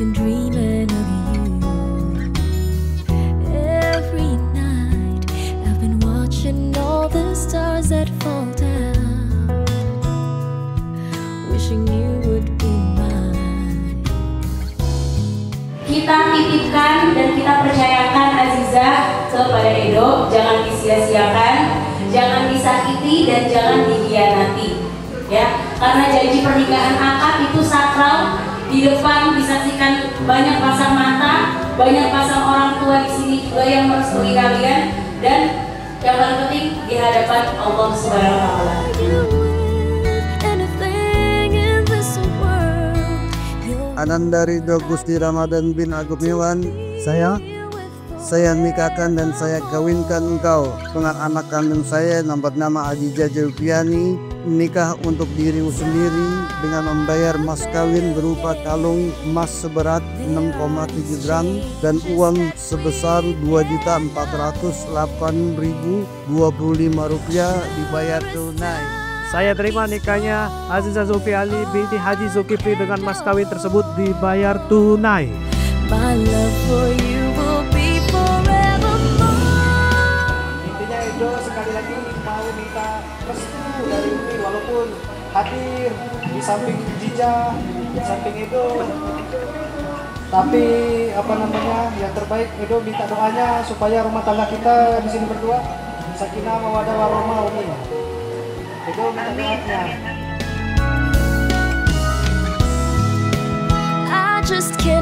been dreaming of you. Every night I've been watching all the stars that fall down, wishing you would be mine. Kita titipkan dan kita percayakan Azizah kepada Edo. Jangan disia-siakan, jangan disakiti, dan jangan dikhianati. Ya, karena janji pernikahan akad itu sakral. Di depan disaksikan banyak pasang mata, banyak pasang orang tua di sini juga yang merestui kalian, dan yang paling penting di hadapan Allah Subhanahu wa Ta'ala. Ananda Ridho Gusti Ramadan bin Agumiwan, saya nikahkan dan saya kawinkan engkau dengan anak kandung saya yang bernama Azizah Zulfiani. Nikah untuk dirimu sendiri dengan membayar mas kawin berupa kalung emas seberat 6,7 gram dan uang sebesar Rp2.408.025 dibayar tunai. Saya terima nikahnya Azizah Zulfiani binti Haji Zulkifli dengan mas kawin tersebut dibayar tunai. My love for you will be forevermore. Intinya Edo sekali lagi mau minta restu dari Umi, walaupun hadir di samping Jija, di samping Edo, tapi yang terbaik Edo minta doanya supaya rumah tangga kita di sini berdua sakinah mawaddah warahmah. Umi, Edo minta doanya. I just can't